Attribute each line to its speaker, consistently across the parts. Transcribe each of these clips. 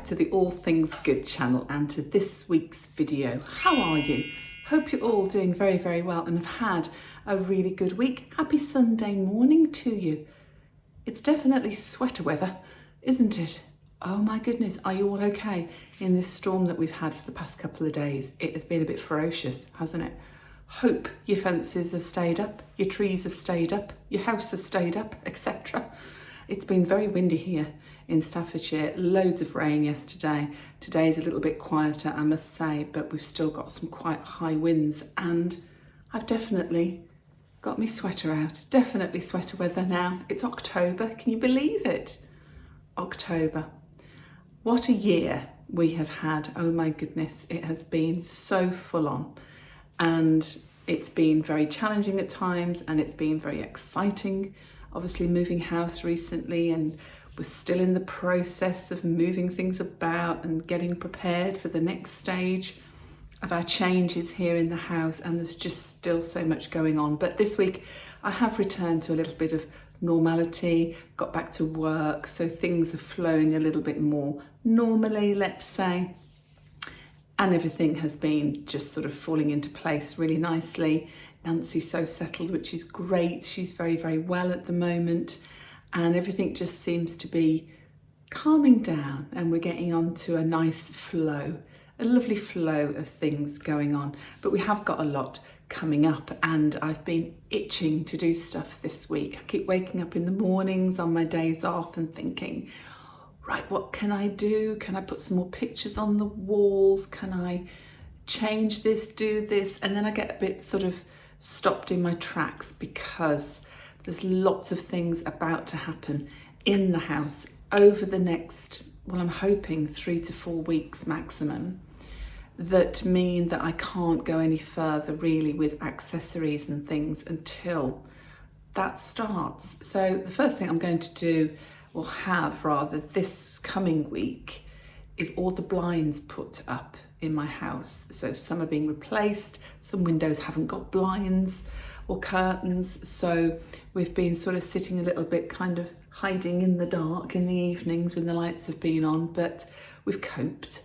Speaker 1: to the All Things Good channel and to this week's video. How are you? Hope you're all doing very, very well and have had a really good week. Happy Sunday morning to you. It's definitely sweater weather, isn't it? Oh my goodness, are you all okay in this storm that we've had for the past couple of days? It has been a bit ferocious, hasn't it? Hope your fences have stayed up, your trees have stayed up, your house has stayed up, etc. It's been very windy here in Staffordshire, loads of rain yesterday. Today's a little bit quieter, I must say, but we've still got some quite high winds and I've definitely got my sweater out. Definitely sweater weather now. It's October, can you believe it? October. What a year we have had. Oh my goodness, it has been so full on and it's been very challenging at times and it's been very exciting. Obviously moving house recently and we're still in the process of moving things about and getting prepared for the next stage of our changes here in the house, and there's just still so much going on. But this week I have returned to a little bit of normality, got back to work, so things are flowing a little bit more normally, let's say, and everything has been just sort of falling into place really nicely. Nancy's so settled, which is great. She's very, very well at the moment and everything just seems to be calming down and we're getting onto a nice flow, a lovely flow of things going on. But we have got a lot coming up and I've been itching to do stuff this week. I keep waking up in the mornings on my days off and thinking, right, what can I do? Can I put some more pictures on the walls? Can I change this, do this? And then I get a bit sort of stopped in my tracks because there's lots of things about to happen in the house over the next, well, I'm hoping 3 to 4 weeks maximum, that mean that I can't go any further really with accessories and things until that starts. So the first thing I'm going to do, or have rather, this coming week is all the blinds put up in my house. So some are being replaced, some windows haven't got blinds or curtains, so we've been sort of sitting a little bit kind of hiding in the dark in the evenings when the lights have been on, but we've coped.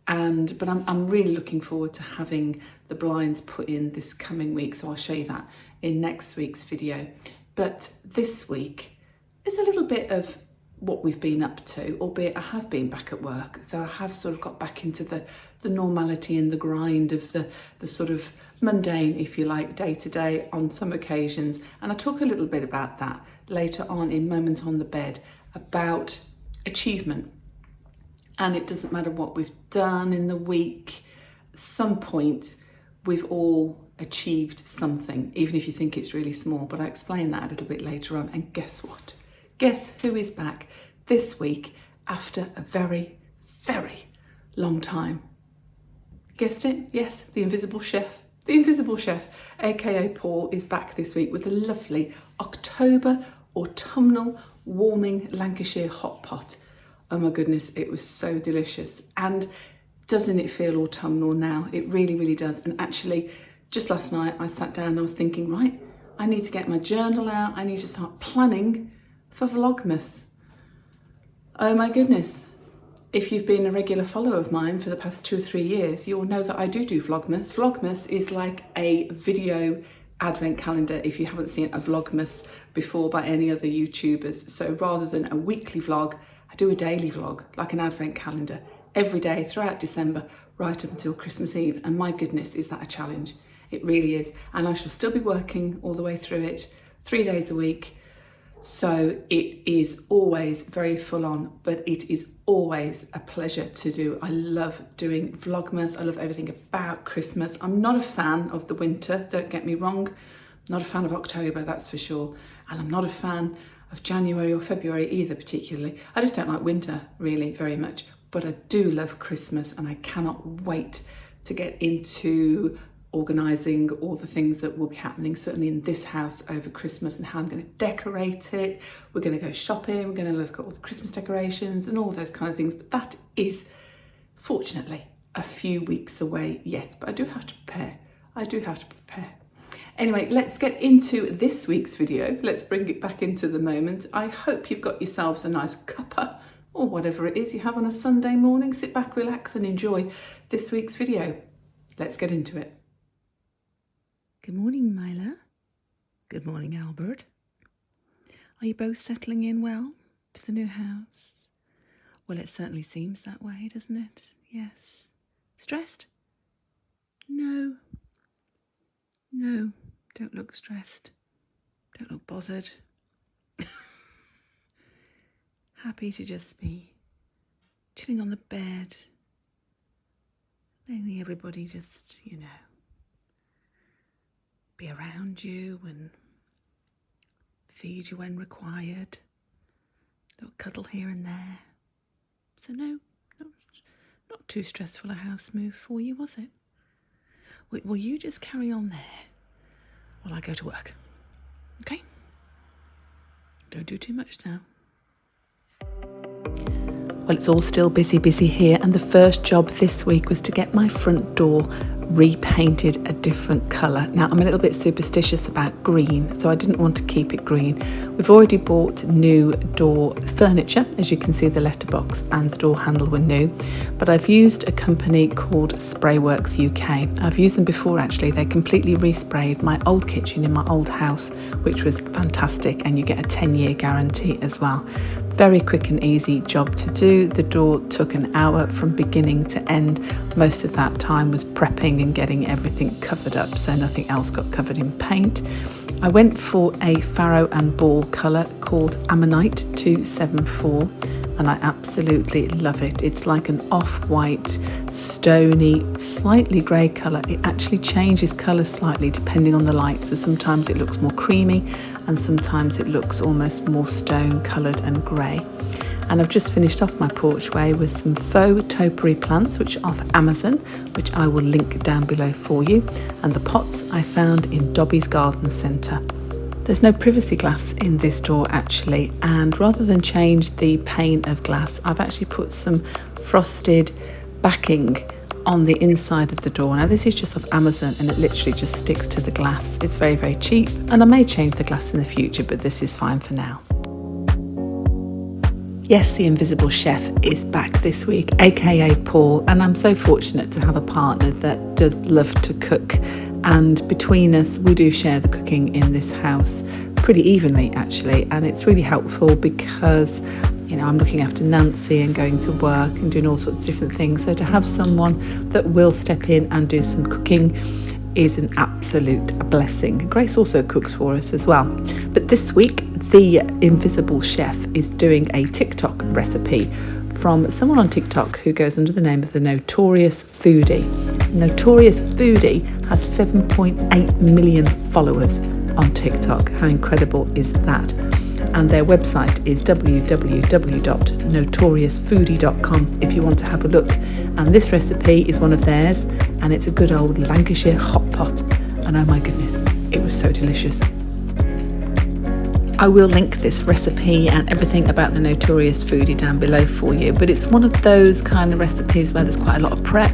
Speaker 1: But I'm really looking forward to having the blinds put in this coming week, so I'll show you that in next week's video. But this week is a little bit of what we've been up to, albeit I have been back at work, so I have sort of got back into the normality and the grind of the sort of mundane, if you like, day to day on some occasions. And I talk a little bit about that later on in Moment on the Bed, about achievement. And it doesn't matter what we've done in the week, at some point we've all achieved something, even if you think it's really small. But I explain that a little bit later on. And guess what? Guess who is back this week after a very, very long time? Guessed it? Yes, the Invisible Chef. The Invisible Chef, aka Paul, is back this week with a lovely October autumnal warming Lancashire Hotpot. Oh my goodness, it was so delicious. And doesn't it feel autumnal now? It really, really does. And actually, just last night I sat down and I was thinking, right, I need to get my journal out. I need to start planning for Vlogmas. Oh my goodness. If you've been a regular follower of mine for the past 2 or 3 years, you'll know that I do Vlogmas. Vlogmas is like a video advent calendar, if you haven't seen a Vlogmas before by any other YouTubers. So rather than a weekly vlog, I do a daily vlog, like an advent calendar, every day throughout December, right up until Christmas Eve. And my goodness, is that a challenge? It really is. And I shall still be working all the way through it, 3 days a week. So it is always very full on, but it is always a pleasure to do. I love doing Vlogmas. I love everything about Christmas. I'm not a fan of the winter, don't get me wrong. I'm not a fan of October, that's for sure. And I'm not a fan of January or February either particularly. I just don't like winter really very much, but I do love Christmas and I cannot wait to get into organising all the things that will be happening certainly in this house over Christmas and how I'm going to decorate it. We're going to go shopping, we're going to look at all the Christmas decorations and all those kind of things, but that is fortunately a few weeks away yet, but I do have to prepare. Anyway, let's get into this week's video. Let's bring it back into the moment. I hope you've got yourselves a nice cuppa or whatever it is you have on a Sunday morning. Sit back, relax and enjoy this week's video. Let's get into it. Good morning, Myla. Good morning, Albert. Are you both settling in well to the new house? Well, it certainly seems that way, doesn't it? Yes. Stressed? No. No, don't look stressed. Don't look bothered. Happy to just be chilling on the bed. Letting everybody just, be around you and feed you when required. Little cuddle here and there. So no, not too stressful a house move for you, was it? Well, you just carry on there while I go to work. Okay? Don't do too much now. Well, it's all still busy here, and the first job this week was to get my front door repainted a different colour. Now, I'm a little bit superstitious about green, so I didn't want to keep it green. We've already bought new door furniture. As you can see, the letterbox and the door handle were new, but I've used a company called Sprayworks UK. I've used them before actually. They completely resprayed my old kitchen in my old house, which was fantastic, and you get a 10-year guarantee as well. Very quick and easy job to do. The door took an hour from beginning to end. Most of that time was prepping and getting everything covered up, so nothing else got covered in paint. I went for a farrow and ball colour called Ammonite 274, and I absolutely love it. It's like an off-white, stony, slightly grey colour. It actually changes colour slightly depending on the light, so sometimes it looks more creamy and sometimes it looks almost more stone coloured and grey. And I've just finished off my porchway with some faux topiary plants, which are off Amazon, which I will link down below for you. And the pots I found in Dobby's Garden Centre. There's no privacy glass in this door actually, and rather than change the pane of glass, I've actually put some frosted backing on the inside of the door. Now this is just off Amazon and it literally just sticks to the glass. It's very, very cheap, and I may change the glass in the future, but this is fine for now. Yes, the Invisible Chef is back this week, aka Paul, and I'm so fortunate to have a partner that does love to cook, and between us we do share the cooking in this house pretty evenly actually, and it's really helpful because I'm looking after Nancy and going to work and doing all sorts of different things, so to have someone that will step in and do some cooking is an absolute blessing. Grace also cooks for us as well. But this week, the Invisible Chef is doing a TikTok recipe from someone on TikTok who goes under the name of the Notorious Foodie. Notorious Foodie has 7.8 million followers on TikTok. How incredible is that? And their website is www.notoriousfoodie.com if you want to have a look. And this recipe is one of theirs, and it's a good old Lancashire Hotpot. And oh my goodness, it was so delicious. I will link this recipe and everything about the Notorious Foodie down below for you, but it's one of those kind of recipes where there's quite a lot of prep.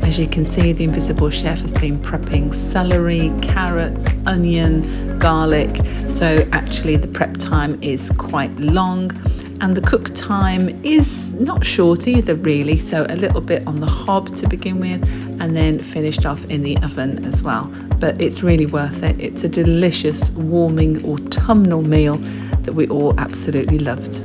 Speaker 1: As you can see, the Invisible Chef has been prepping celery, carrots, onion, garlic, so actually the prep time is quite long, and the cook time is not short either really, so a little bit on the hob to begin with and then finished off in the oven as well. But it's really worth it. It's a delicious warming autumnal meal that we all absolutely loved.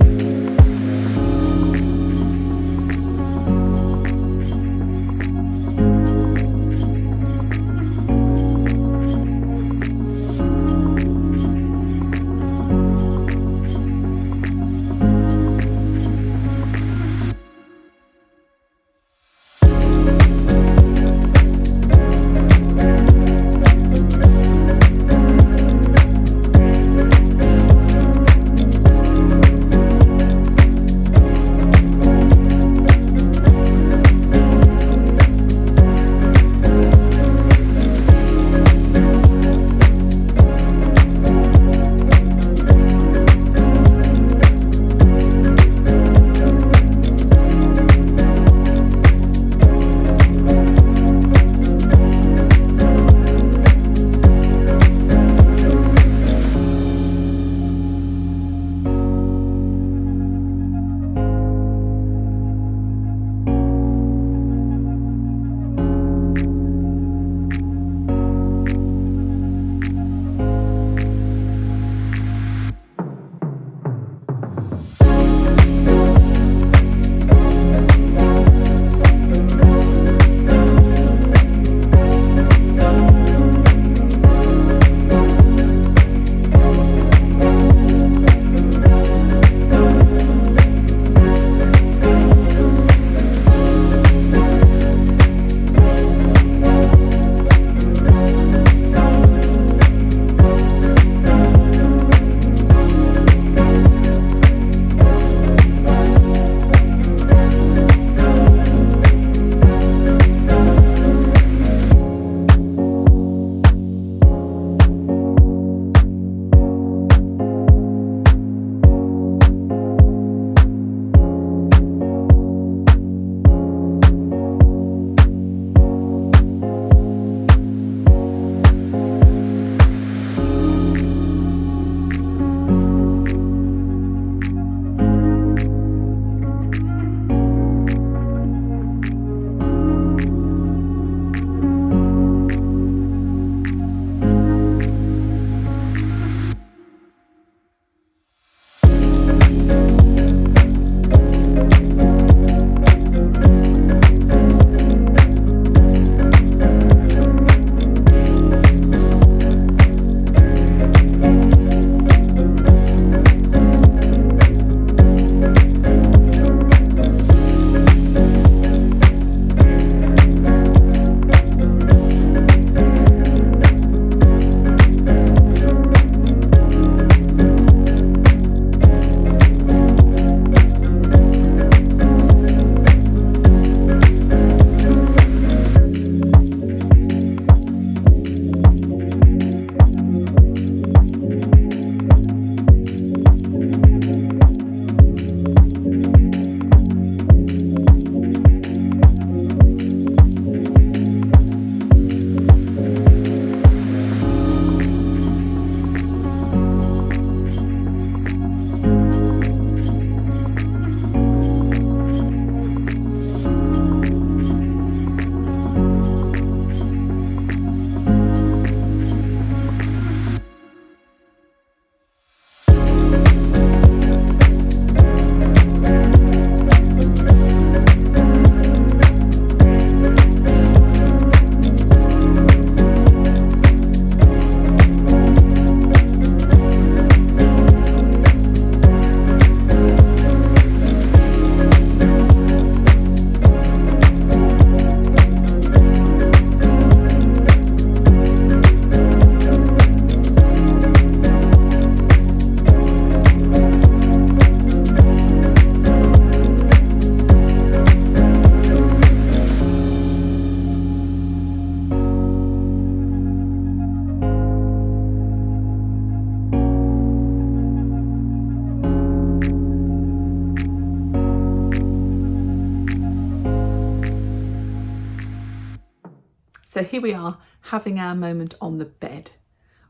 Speaker 1: So here we are having our moment on the bed,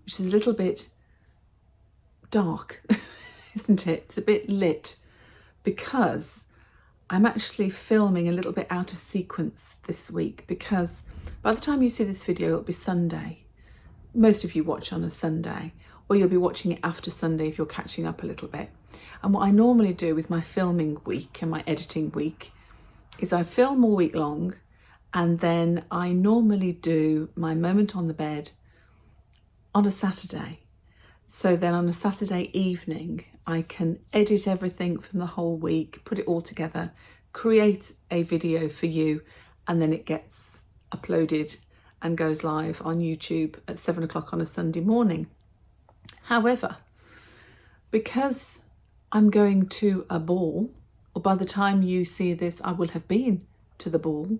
Speaker 1: which is a little bit dark, isn't it? It's a bit lit because I'm actually filming a little bit out of sequence this week, because by the time you see this video, it'll be Sunday. Most of you watch on a Sunday, or you'll be watching it after Sunday if you're catching up a little bit. And what I normally do with my filming week and my editing week is I film all week long, and then I normally do my moment on the bed on a Saturday. So then on a Saturday evening, I can edit everything from the whole week, put it all together, create a video for you, and then it gets uploaded and goes live on YouTube at 7 o'clock on a Sunday morning. However, because I'm going to a ball, or by the time you see this, I will have been to the ball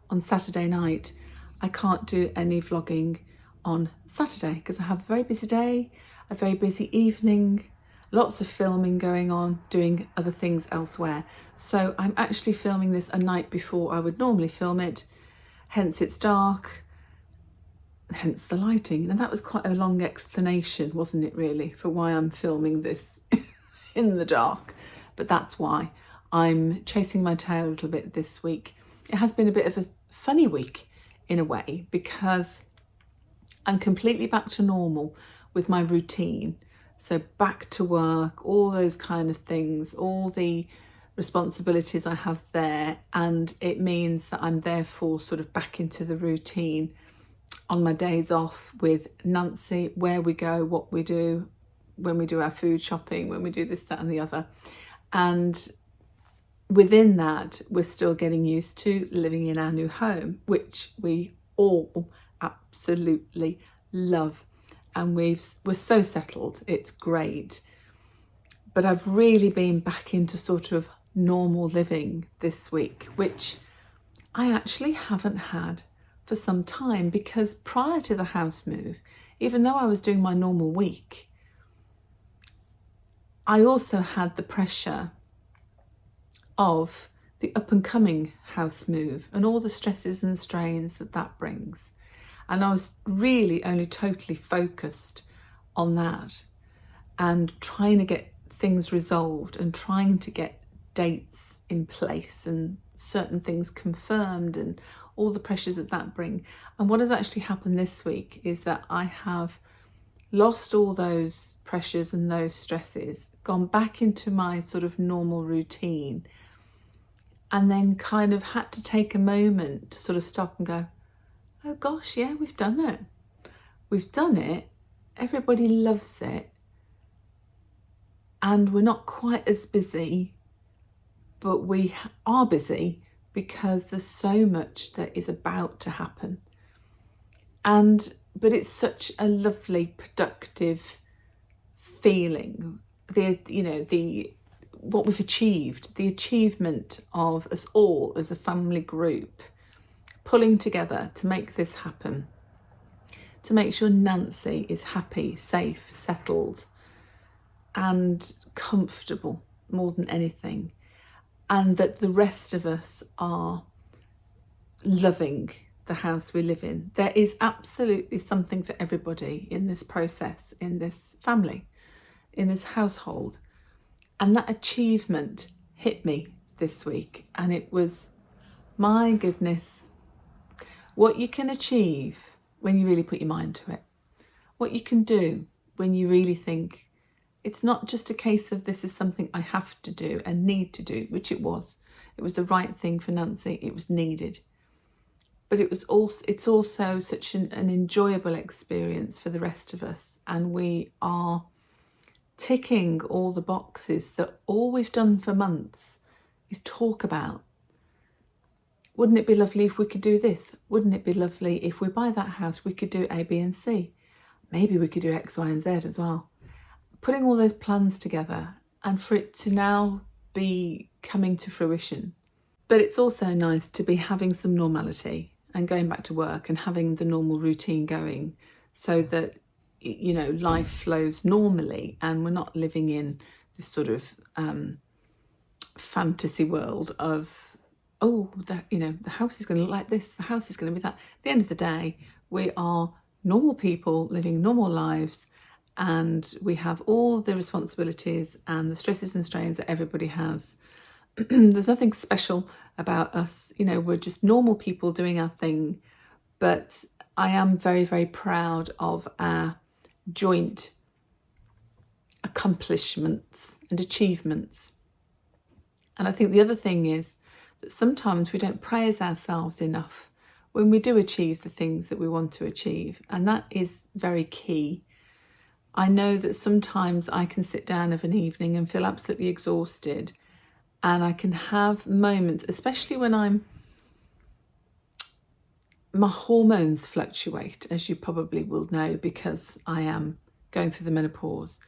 Speaker 1: on Saturday night, I can't do any vlogging on Saturday because I have a very busy day, a very busy evening, lots of filming going on, doing other things elsewhere. So I'm actually filming this a night before I would normally film it, hence it's dark, hence the lighting. And that was quite a long explanation, wasn't it really, for why I'm filming this in the dark. But that's why I'm chasing my tail a little bit this week. It has been a bit of a funny week in a way, because I'm completely back to normal with my routine. So back to work, all those kind of things, all the responsibilities I have there. And it means that I'm therefore sort of back into the routine on my days off with Nancy, where we go, what we do, when we do our food shopping, when we do this, that and the other. And within that, we're still getting used to living in our new home, which we all absolutely love. And we're so settled, it's great. But I've really been back into sort of normal living this week, which I actually haven't had for some time, because prior to the house move, even though I was doing my normal week, I also had the pressure of the up and coming house move and all the stresses and strains that that brings. And I was really only totally focused on that and trying to get things resolved and trying to get dates in place and certain things confirmed and all the pressures that that bring. And what has actually happened this week is that I have lost all those pressures and those stresses, gone back into my sort of normal routine, and then kind of had to take a moment to sort of stop and go, oh gosh, yeah, we've done it. We've done it. Everybody loves it. And we're not quite as busy, but we are busy because there's so much that is about to happen. But it's such a lovely, productive feeling. What we've achieved, the achievement of us all as a family group, pulling together to make this happen, to make sure Nancy is happy, safe, settled and comfortable more than anything, and that the rest of us are loving the house we live in. There is absolutely something for everybody in this process, in this family, in this household. And that achievement hit me this week, and it was, my goodness, what you can achieve when you really put your mind to it, what you can do when you really think it's not just a case of this is something I have to do and need to do, which it was. It was the right thing for Nancy, it was needed. But it's also such an enjoyable experience for the rest of us, and we are ticking all the boxes that all we've done for months is talk about. Wouldn't it be lovely if we could do this? Wouldn't it be lovely if we buy that house, we could do A, B and C? Maybe we could do X, Y and Z as well. Putting all those plans together and for it to now be coming to fruition. But it's also nice to be having some normality and going back to work and having the normal routine going, so that, you know, life flows normally and we're not living in this sort of fantasy world of oh, that, the house is going to look like this, the house is going to be that. At the end of the day, we are normal people living normal lives, and we have all the responsibilities and the stresses and strains that everybody has. There's nothing special about us, we're just normal people doing our thing. But I am very, very proud of our joint accomplishments and achievements. And I think the other thing is that sometimes we don't praise ourselves enough when we do achieve the things that we want to achieve. And that is very key. I know that sometimes I can sit down of an evening and feel absolutely exhausted, and I can have moments, especially when my hormones fluctuate, as you probably will know, because I am going through the menopause.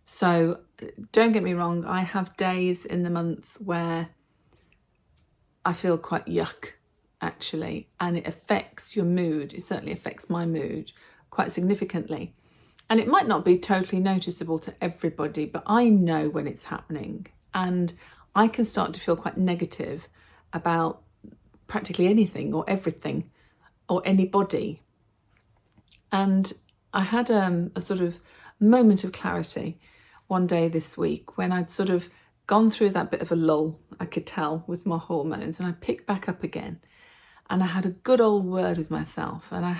Speaker 1: So don't get me wrong, I have days in the month where I feel quite yuck, actually, and it affects your mood. It certainly affects my mood quite significantly. And it might not be totally noticeable to everybody, but I know when it's happening, and I can start to feel quite negative about practically anything or everything or anybody. And I had a sort of moment of clarity one day this week when I'd sort of gone through that bit of a lull, I could tell, with my hormones, and I picked back up again. And I had a good old word with myself, and I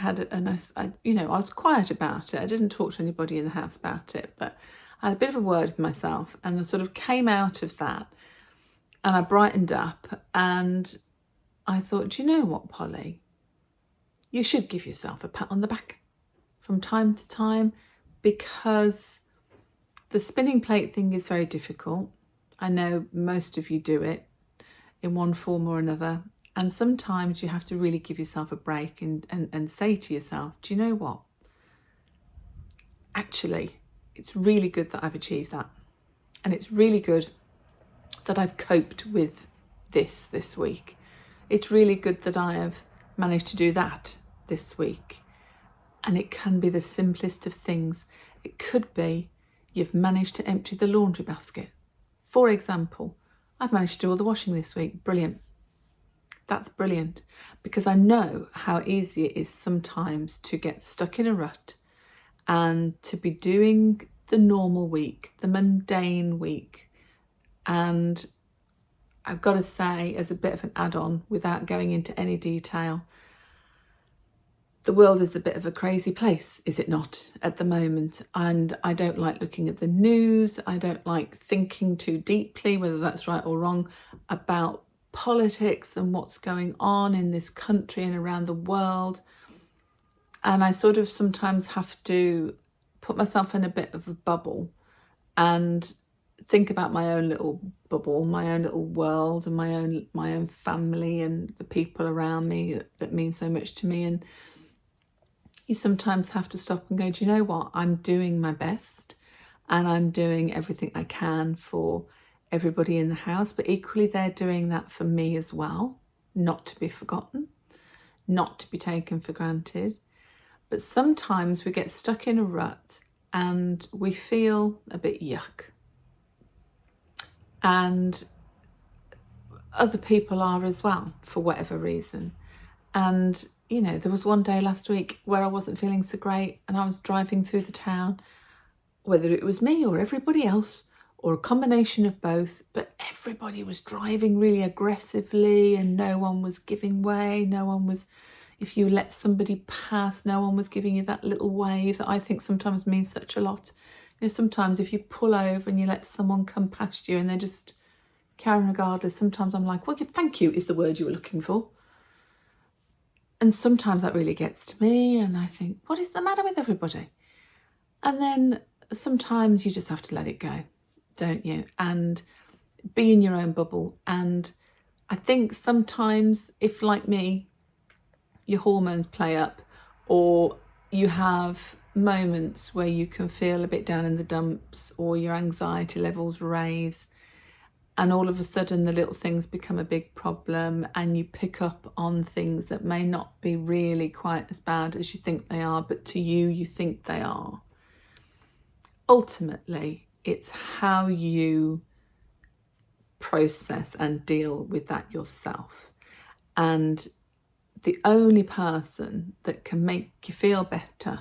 Speaker 1: was quiet about it. I didn't talk to anybody in the house about it, but I had a bit of a word with myself, and I sort of came out of that, and I brightened up, and I thought, do you know what, Polly? You should give yourself a pat on the back from time to time, because the spinning plate thing is very difficult. I know most of you do it in one form or another. And sometimes you have to really give yourself a break and say to yourself, do you know what? Actually, it's really good that I've achieved that. And it's really good that I've coped with this week. It's really good that I have managed to do that this week. And it can be the simplest of things. It could be you've managed to empty the laundry basket. For example, I've managed to do all the washing this week. Brilliant. That's brilliant, because I know how easy it is sometimes to get stuck in a rut and to be doing the normal week, the mundane week. And I've got to say, as a bit of an add-on, without going into any detail, the world is a bit of a crazy place, is it not, at the moment? And I don't like looking at the news. I don't like thinking too deeply, whether that's right or wrong, about politics and what's going on in this country and around the world. And I sort of sometimes have to put myself in a bit of a bubble and think about my own little bubble, my own little world, and my own family and the people around me that mean so much to me. And you sometimes have to stop and go, do you know what? I'm doing my best, and I'm doing everything I can for everybody in the house, but equally they're doing that for me as well, not to be forgotten, not to be taken for granted. But sometimes we get stuck in a rut and we feel a bit yuck, and other people are as well, for whatever reason. And there was one day last week where I wasn't feeling so great, and I was driving through the town, whether it was me or everybody else, or a combination of both, but everybody was driving really aggressively and no one was giving way. No one was, if you let somebody pass, no one was giving you that little wave that I think sometimes means such a lot. Sometimes if you pull over and you let someone come past you and they're just carrying regardless, sometimes I'm like, well, thank you is the word you were looking for. And sometimes that really gets to me, and I think, what is the matter with everybody? And then sometimes you just have to let it go, don't you? And be in your own bubble. And I think sometimes, if like me, your hormones play up, or you have moments where you can feel a bit down in the dumps, or your anxiety levels raise, and all of a sudden the little things become a big problem, and you pick up on things that may not be really quite as bad as you think they are, but to you, you think they are. Ultimately, it's how you process and deal with that yourself. And the only person that can make you feel better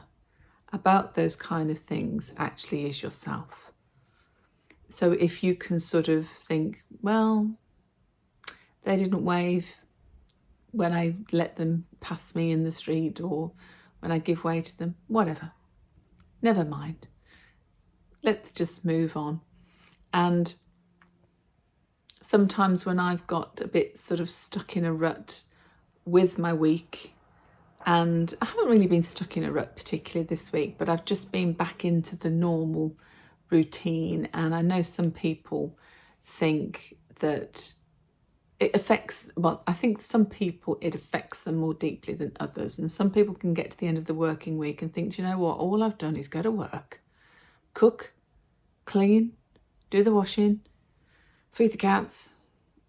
Speaker 1: about those kind of things actually is yourself. So if you can sort of think, well, they didn't wave when I let them pass me in the street, or when I give way to them, whatever, never mind. Let's just move on. And sometimes when I've got a bit sort of stuck in a rut with my week, and I haven't really been stuck in a rut particularly this week, but I've just been back into the normal routine. And I know some people think that it affects, well, I think some people, it affects them more deeply than others. And some people can get to the end of the working week and think, do you know what, all I've done is go to work, cook, clean, do the washing, feed the cats,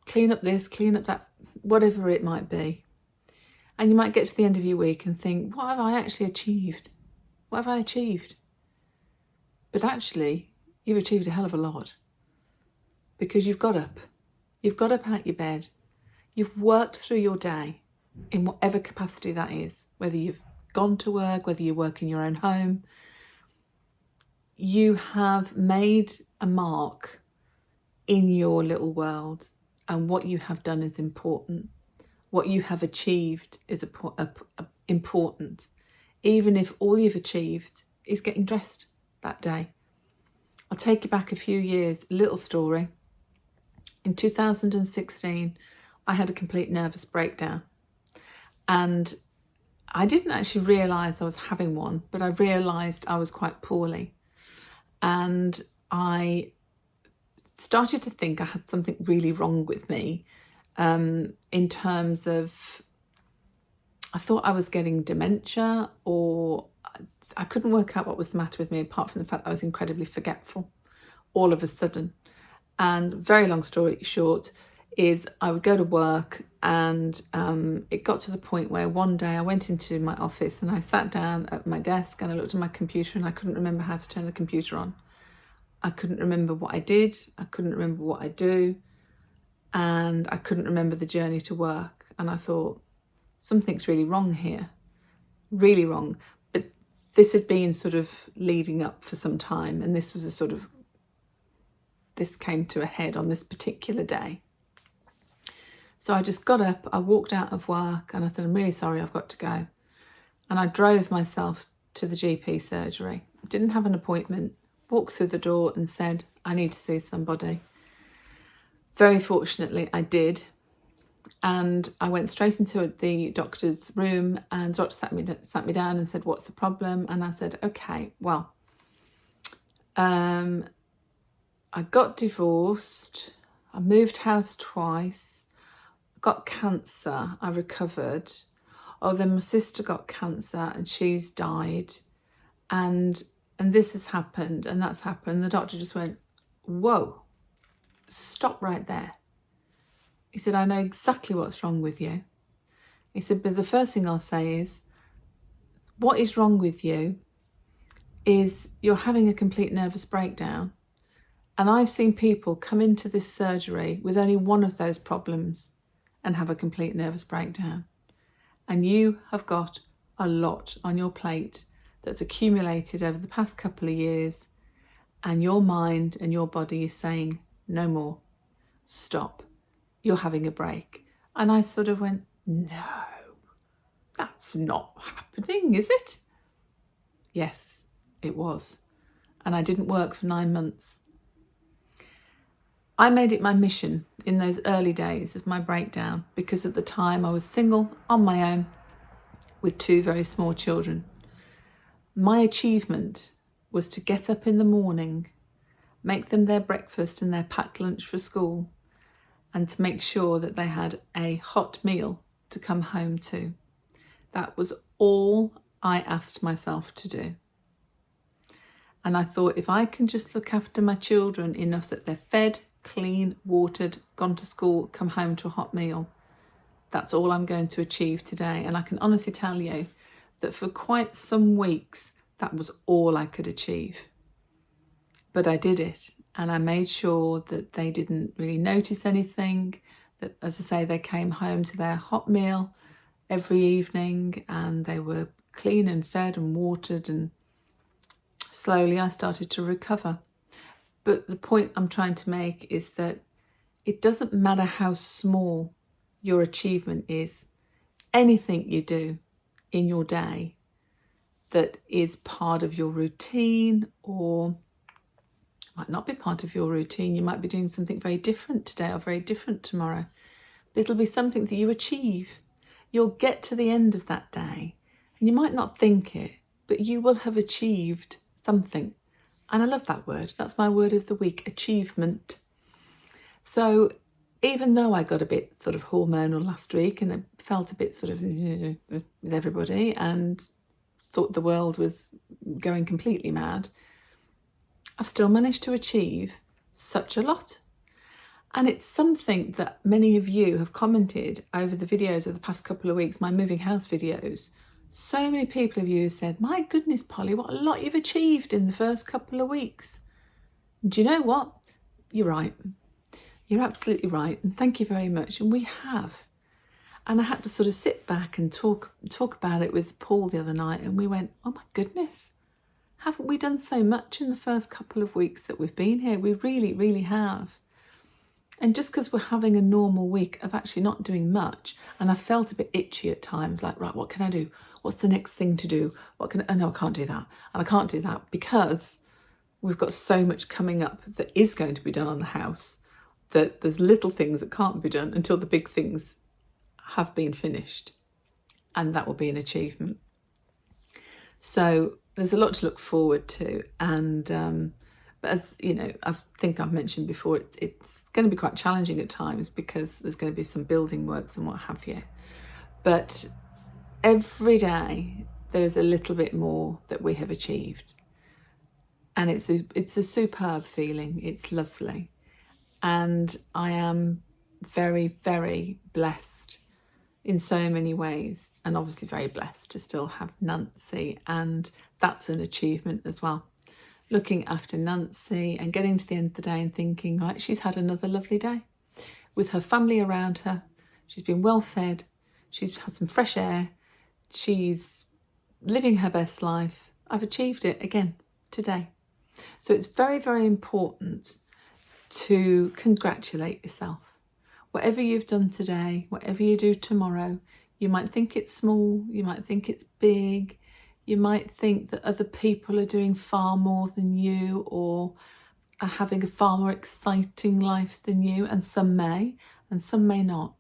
Speaker 1: clean up this, clean up that, whatever it might be. And you might get to the end of your week and think, what have I actually achieved? What have I achieved? But actually, you've achieved a hell of a lot, because you've got up. You've got up out your bed. You've worked through your day in whatever capacity that is, whether you've gone to work, whether you work in your own home. You have made a mark in your little world, and what you have done is important. What you have achieved is important, even if all you've achieved is getting dressed that day. I'll take you back a few years, a little story. In 2016, I had a complete nervous breakdown, and I didn't actually realise I was having one, but I realised I was quite poorly, and I started to think I had something really wrong with me, in terms of, I thought I was getting dementia, or I couldn't work out what was the matter with me, apart from the fact that I was incredibly forgetful all of a sudden. And very long story short is, I would go to work, and it got to the point where one day I went into my office and I sat down at my desk and I looked at my computer, and I couldn't remember how to turn the computer on. I couldn't remember what I did. I couldn't remember what I do. And I couldn't remember the journey to work. And I thought, something's really wrong here, really wrong. But this had been sort of leading up for some time, and this was a sort of, this came to a head on this particular day. So I just got up, I walked out of work, and I said, I'm really sorry, I've got to go. And I drove myself to the GP surgery. I didn't have an appointment, walked through the door and said, I need to see somebody. Very fortunately, I did. And I went straight into the doctor's room, and the doctor sat me down and said, what's the problem? And I said, okay, well, I got divorced, I moved house twice, got cancer, I recovered. Oh, then my sister got cancer and she's died. And this has happened and that's happened. The doctor just went, whoa, stop right there. He said, I know exactly what's wrong with you. He said, but the first thing I'll say is, what is wrong with you is you're having a complete nervous breakdown. And I've seen people come into this surgery with only one of those problems and have a complete nervous breakdown. And you have got a lot on your plate that's accumulated over the past couple of years, and your mind and your body is saying, no more, stop, you're having a break. And I sort of went, no, that's not happening, is it? Yes, it was. And I didn't work for 9 months. I made it my mission in those early days of my breakdown, because at the time I was single, on my own, with 2 very small children. My achievement was to get up in the morning, make them their breakfast and their packed lunch for school, and to make sure that they had a hot meal to come home to. That was all I asked myself to do. And I thought, if I can just look after my children enough that they're fed, clean, watered, gone to school, come home to a hot meal, that's all I'm going to achieve today. And I can honestly tell you that for quite some weeks, that was all I could achieve. But I did it, and I made sure that they didn't really notice anything, that, as I say, they came home to their hot meal every evening and they were clean and fed and watered, and slowly I started to recover. But the point I'm trying to make is that it doesn't matter how small your achievement is. Anything you do in your day that is part of your routine, or might not be part of your routine, you might be doing something very different today or very different tomorrow, but it'll be something that you achieve. You'll get to the end of that day and you might not think it, but you will have achieved something. And I love that word. That's my word of the week, achievement. So even though I got a bit sort of hormonal last week and I felt a bit sort of with everybody and thought the world was going completely mad, I've still managed to achieve such a lot. And it's something that many of you have commented over the videos of the past couple of weeks, my moving house videos. So many people of you have said, my goodness, Polly, what a lot you've achieved in the first couple of weeks. And do you know what? You're right. You're absolutely right. And thank you very much. And we have. And I had to sort of sit back and talk about it with Paul the other night. And we went, oh my goodness, haven't we done so much in the first couple of weeks that we've been here? We really, really have. And just because we're having a normal week of actually not doing much, and I felt a bit itchy at times, like, right, what can I do? What's the next thing to do? Oh no, I can't do that. And I can't do that because we've got so much coming up that is going to be done on the house, that there's little things that can't be done until the big things have been finished. And that will be an achievement. So there's a lot to look forward to. And but as you know, I think I've mentioned before, it's going to be quite challenging at times because there's going to be some building works and what have you. But every day there is a little bit more that we have achieved. And it's a superb feeling. It's lovely. And I am very, very blessed in so many ways, and obviously very blessed to still have Nancy, and that's an achievement as well. Looking after Nancy and getting to the end of the day and thinking, right, she's had another lovely day with her family around her. She's been well fed. She's had some fresh air. She's living her best life. I've achieved it again today. So it's very, very important to congratulate yourself. Whatever you've done today, whatever you do tomorrow, you might think it's small, you might think it's big, you might think that other people are doing far more than you or are having a far more exciting life than you, and some may not.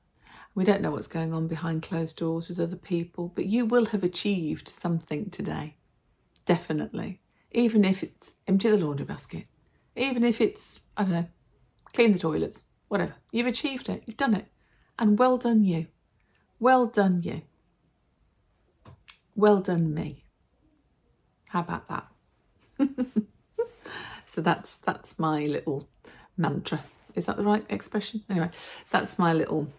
Speaker 1: We don't know what's going on behind closed doors with other people, but you will have achieved something today, definitely. Even if it's empty the laundry basket, even if it's, I don't know, clean the toilets, whatever. You've achieved it, you've done it. And well done you. Well done you. Well done me. How about that? So that's my little mantra. Is that the right expression? Anyway, that's my little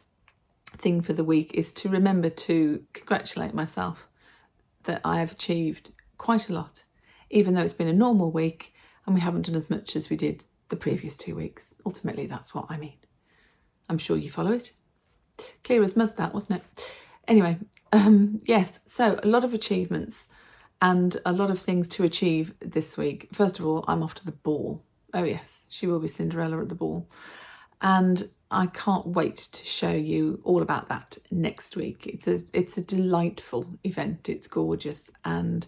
Speaker 1: thing for the week, is to remember to congratulate myself that I have achieved quite a lot, even though it's been a normal week and we haven't done as much as we did the previous 2 weeks. Ultimately, that's what I mean. I'm sure you follow it. Clear as mud, that, wasn't it? Anyway, yes, so a lot of achievements and a lot of things to achieve this week. First of all, I'm off to the ball. Oh yes, she will be Cinderella at the ball. And I can't wait to show you all about that next week. It's a delightful event. It's gorgeous. And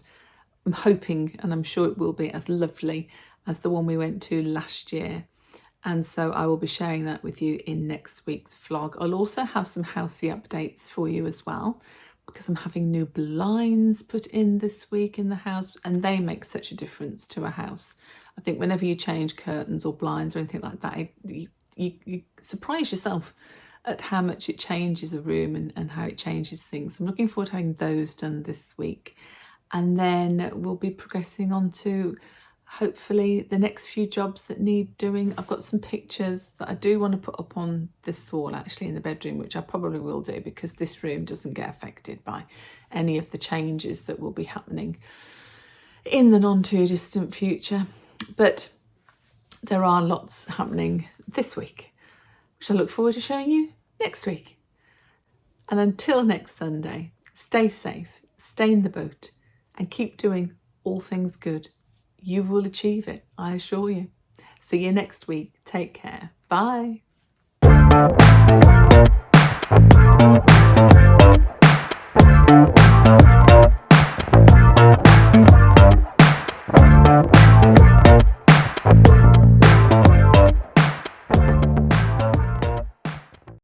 Speaker 1: I'm hoping, and I'm sure it will be, as lovely as the one we went to last year. And so I will be sharing that with you in next week's vlog. I'll also have some housey updates for you as well, because I'm having new blinds put in this week in the house, and they make such a difference to a house. I think whenever you change curtains or blinds or anything like that, you surprise yourself at how much it changes a room and how it changes things. I'm looking forward to having those done this week. And then we'll be progressing on to hopefully the next few jobs that need doing. I've got some pictures that I do want to put up on this wall actually in the bedroom, which I probably will do because this room doesn't get affected by any of the changes that will be happening in the non too distant future. But there are lots happening this week, which I look forward to showing you next week. And until next Sunday, stay safe, stay in the boat, and keep doing all things good. You will achieve it, I assure you. See you next week. Take care. Bye.